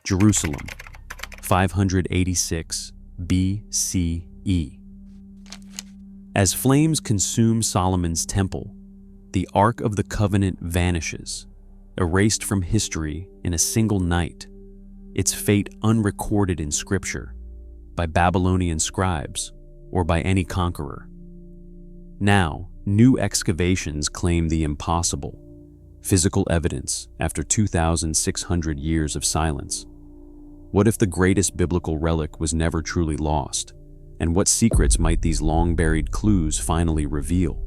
Jerusalem, 586 BCE. As flames consume Solomon's temple, the Ark of the Covenant vanishes, erased from history in a single night, its fate unrecorded in Scripture, by Babylonian scribes or by any conqueror. Now, new excavations claim the impossible, physical evidence after 2,600 years of silence. What if the greatest biblical relic was never truly lost? And what secrets might these long-buried clues finally reveal?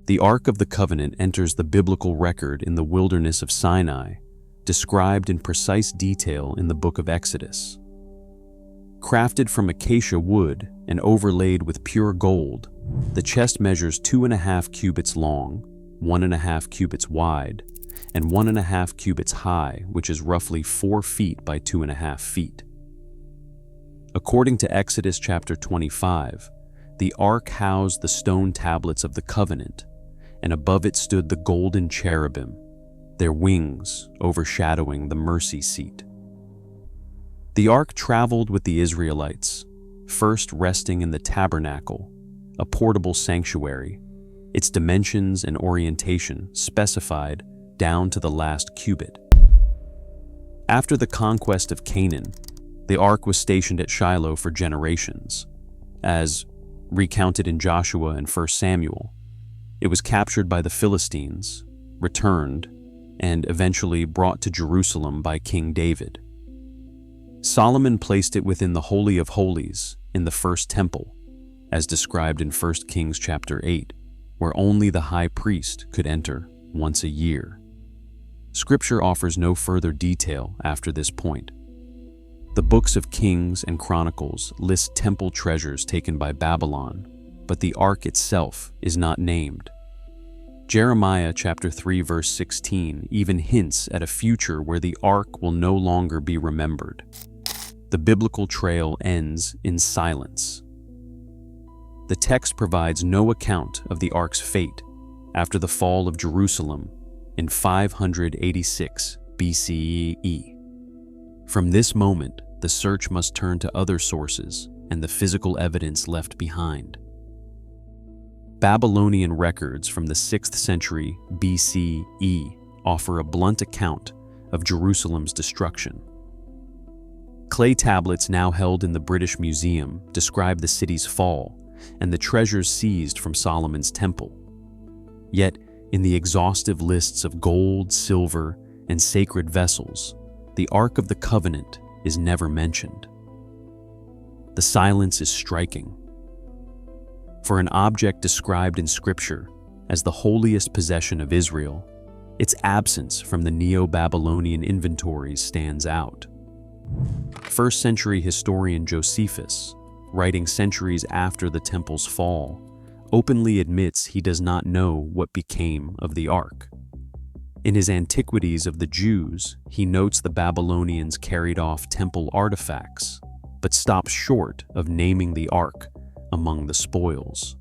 The Ark of the Covenant enters the biblical record in the wilderness of Sinai, described in precise detail in the book of Exodus. Crafted from acacia wood and overlaid with pure gold, the chest measures 2.5 cubits long, 1.5 cubits wide, and 1.5 cubits high, which is roughly 4 feet by 2.5 feet. According to Exodus chapter 25, the ark housed the stone tablets of the covenant, and above it stood the golden cherubim, their wings overshadowing the mercy seat. The ark traveled with the Israelites, first resting in the tabernacle, a portable sanctuary, its dimensions and orientation specified down to the last cubit. After the conquest of Canaan, the ark was stationed at Shiloh for generations. As recounted in Joshua and 1 Samuel, it was captured by the Philistines, returned, and eventually brought to Jerusalem by King David. Solomon placed it within the Holy of Holies in the first temple, as described in 1 Kings chapter 8, where only the high priest could enter once a year. Scripture offers no further detail after this point. The books of Kings and Chronicles list temple treasures taken by Babylon, but the ark itself is not named. Jeremiah chapter 3 verse 16 even hints at a future where the ark will no longer be remembered. The biblical trail ends in silence. The text provides no account of the ark's fate after the fall of Jerusalem in 586 BCE. From this moment, the search must turn to other sources and the physical evidence left behind. Babylonian records from the 6th century BCE offer a blunt account of Jerusalem's destruction. Clay tablets now held in the British Museum describe the city's fall and the treasures seized from Solomon's temple. Yet, in the exhaustive lists of gold, silver, and sacred vessels, the Ark of the Covenant is never mentioned. The silence is striking. For an object described in Scripture as the holiest possession of Israel, its absence from the Neo-Babylonian inventories stands out. 1st century historian Josephus, writing centuries after the temple's fall, openly admits he does not know what became of the ark. In his Antiquities of the Jews, he notes the Babylonians carried off temple artifacts, but stops short of naming the ark among the spoils.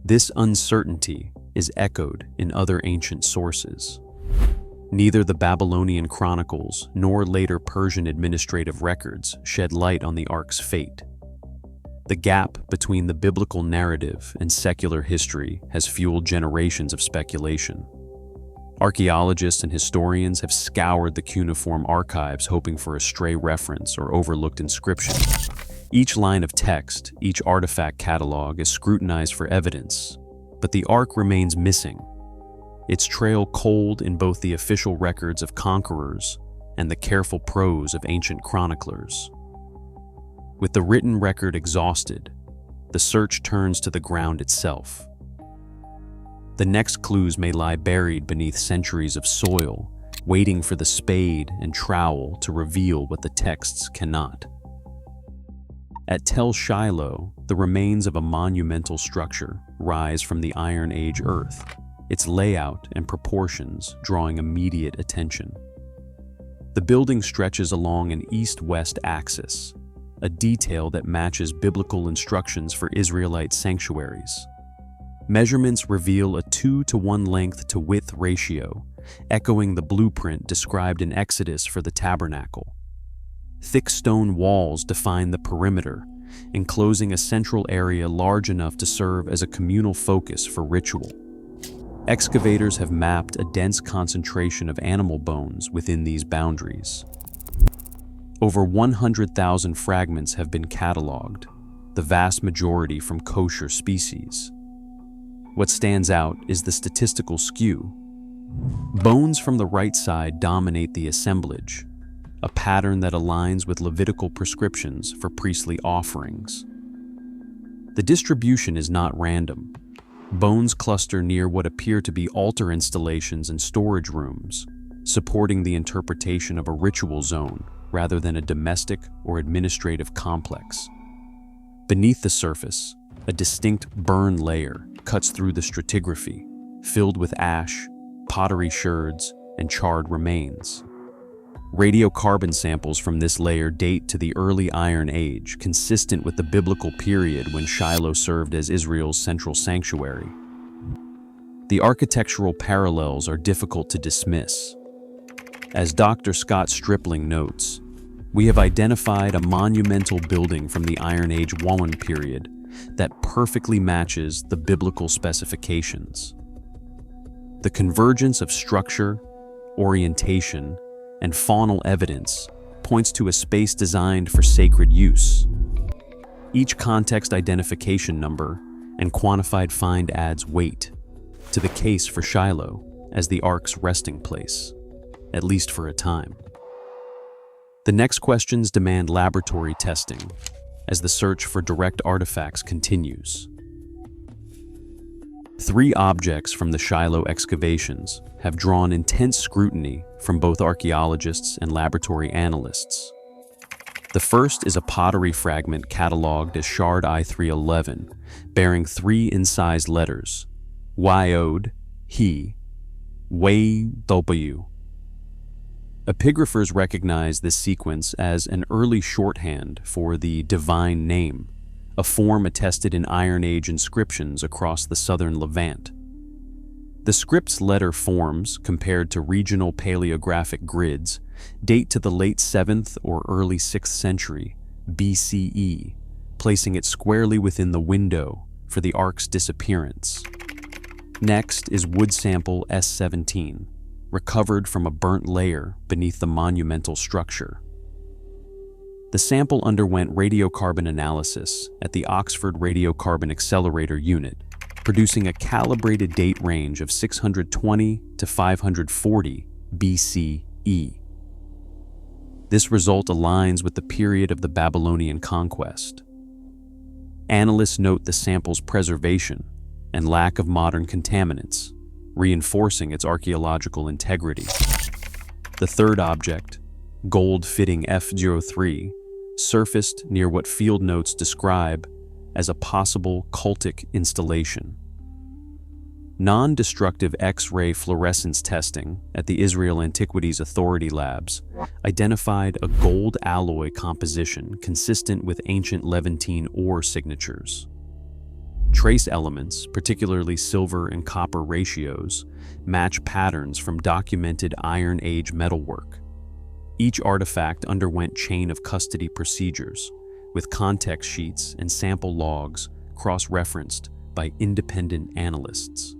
This uncertainty is echoed in other ancient sources. Neither the Babylonian chronicles nor later Persian administrative records shed light on the ark's fate. The gap between the biblical narrative and secular history has fueled generations of speculation. Archaeologists and historians have scoured the cuneiform archives hoping for a stray reference or overlooked inscription. Each line of text, each artifact catalog is scrutinized for evidence, but the ark remains missing, its trail cold in both the official records of conquerors and the careful prose of ancient chroniclers. With the written record exhausted, the search turns to the ground itself. The next clues may lie buried beneath centuries of soil, waiting for the spade and trowel to reveal what the texts cannot. At Tel Shiloh, the remains of a monumental structure rise from the Iron Age earth, its layout and proportions drawing immediate attention. The building stretches along an east-west axis, a detail that matches biblical instructions for Israelite sanctuaries. Measurements reveal a 2-to-1 length-to-width ratio echoing the blueprint described in Exodus for the tabernacle. Thick stone walls define the perimeter, enclosing a central area large enough to serve as a communal focus for ritual. Excavators have mapped a dense concentration of animal bones within these boundaries. Over 100,000 fragments have been catalogued, the vast majority from kosher species. What stands out is the statistical skew. Bones from the right side dominate the assemblage, a pattern that aligns with Levitical prescriptions for priestly offerings. The distribution is not random. Bones cluster near what appear to be altar installations and storage rooms, supporting the interpretation of a ritual zone rather than a domestic or administrative complex. Beneath the surface, a distinct burn layer cuts through the stratigraphy, filled with ash, pottery sherds, and charred remains. Radiocarbon samples from this layer date to the early Iron Age, consistent with the biblical period when Shiloh served as Israel's central sanctuary. The architectural parallels are difficult to dismiss. As Dr. Scott Stripling notes, we have identified a monumental building from the Iron Age Wallen period that perfectly matches the biblical specifications. The convergence of structure, orientation, and faunal evidence points to a space designed for sacred use. Each context identification number and quantified find adds weight to the case for Shiloh as the Ark's resting place, at least for a time. The next questions demand laboratory testing as the search for direct artifacts continues. 3 objects from the Shiloh excavations have drawn intense scrutiny from both archaeologists and laboratory analysts. The first is a pottery fragment catalogued as Shard I-311, bearing 3 incised letters, Yod, He, Wei, W. Epigraphers recognize this sequence as an early shorthand for the divine name, a form attested in Iron Age inscriptions across the southern Levant. The script's letter forms, compared to regional paleographic grids, date to the late 7th or early 6th century BCE, placing it squarely within the window for the Ark's disappearance. Next is wood sample S17, recovered from a burnt layer beneath the monumental structure. The sample underwent radiocarbon analysis at the Oxford Radiocarbon Accelerator Unit, producing a calibrated date range of 620 to 540 BCE. This result aligns with the period of the Babylonian conquest. Analysts note the sample's preservation and lack of modern contaminants, reinforcing its archaeological integrity. The third object, gold-fitting F03, surfaced near what field notes describe as a possible cultic installation. Non-destructive X-ray fluorescence testing at the Israel Antiquities Authority labs identified a gold alloy composition consistent with ancient Levantine ore signatures. Trace elements, particularly silver and copper ratios, match patterns from documented Iron Age metalwork. Each artifact underwent chain of custody procedures, with context sheets and sample logs cross-referenced by independent analysts.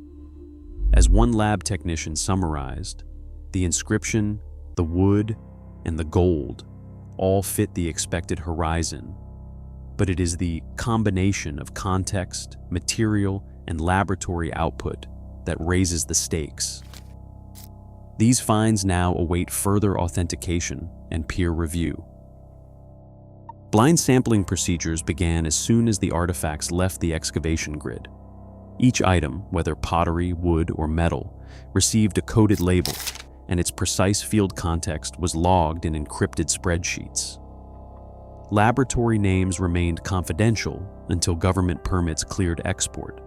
As one lab technician summarized, the inscription, the wood, and the gold all fit the expected horizon, but it is the combination of context, material, and laboratory output that raises the stakes. These finds now await further authentication and peer review. Blind sampling procedures began as soon as the artifacts left the excavation grid. Each item, whether pottery, wood, or metal, received a coded label, and its precise field context was logged in encrypted spreadsheets. Laboratory names remained confidential until government permits cleared export,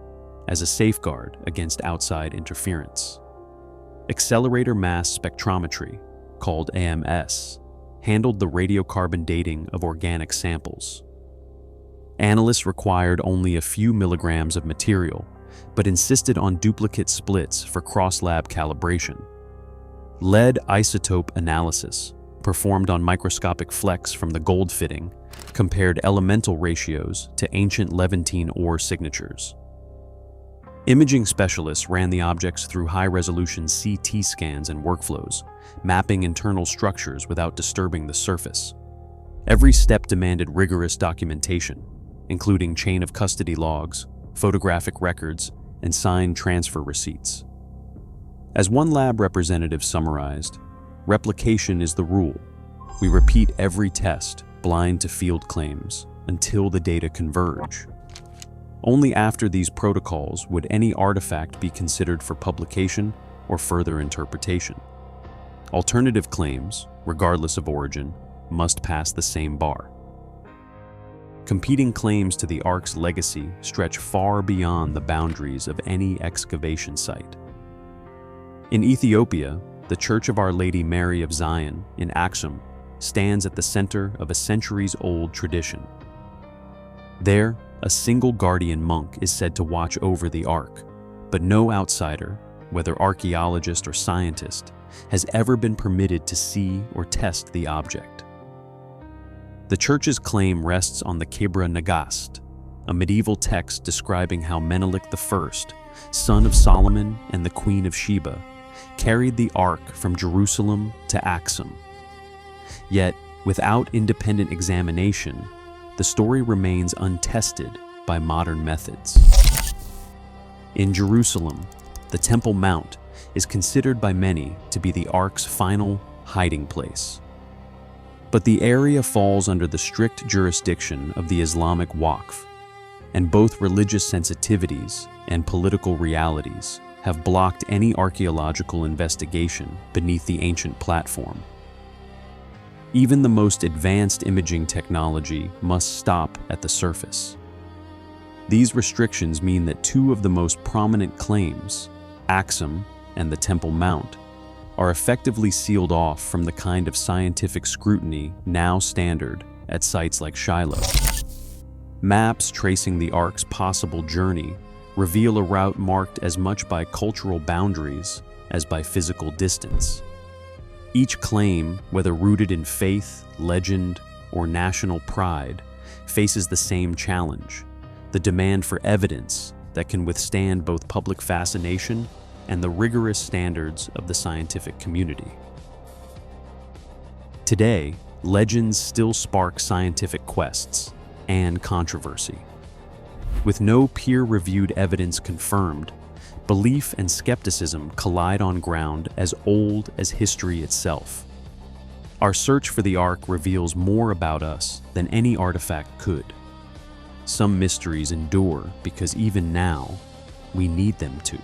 as a safeguard against outside interference. Accelerator mass spectrometry, called AMS, handled the radiocarbon dating of organic samples. Analysts required only a few milligrams of material, but insisted on duplicate splits for cross-lab calibration. Lead isotope analysis, performed on microscopic flecks from the gold fitting, compared elemental ratios to ancient Levantine ore signatures. Imaging specialists ran the objects through high-resolution CT scans and workflows, mapping internal structures without disturbing the surface. Every step demanded rigorous documentation, including chain of custody logs, photographic records, and signed transfer receipts. As one lab representative summarized, replication is the rule. We repeat every test, blind to field claims, until the data converge. Only after these protocols would any artifact be considered for publication or further interpretation. Alternative claims, regardless of origin, must pass the same bar. Competing claims to the Ark's legacy stretch far beyond the boundaries of any excavation site. In Ethiopia, the Church of Our Lady Mary of Zion in Aksum stands at the center of a centuries-old tradition. There, a single guardian monk is said to watch over the Ark, but no outsider, whether archaeologist or scientist, has ever been permitted to see or test the object. The church's claim rests on the Kebra Nagast, a medieval text describing how Menelik I, son of Solomon and the Queen of Sheba, carried the Ark from Jerusalem to Aksum. Yet, without independent examination, the story remains untested by modern methods. In Jerusalem, the Temple Mount is considered by many to be the Ark's final hiding place. But the area falls under the strict jurisdiction of the Islamic Waqf, and both religious sensitivities and political realities have blocked any archaeological investigation beneath the ancient platform. Even the most advanced imaging technology must stop at the surface. These restrictions mean that two of the most prominent claims, Aksum and the Temple Mount, are effectively sealed off from the kind of scientific scrutiny now standard at sites like Shiloh. Maps tracing the Ark's possible journey reveal a route marked as much by cultural boundaries as by physical distance. Each claim, whether rooted in faith, legend, or national pride, faces the same challenge: the demand for evidence that can withstand both public fascination and the rigorous standards of the scientific community. Today, legends still spark scientific quests and controversy. With no peer-reviewed evidence confirmed, belief and skepticism collide on ground as old as history itself. Our search for the Ark reveals more about us than any artifact could. Some mysteries endure because even now, we need them to.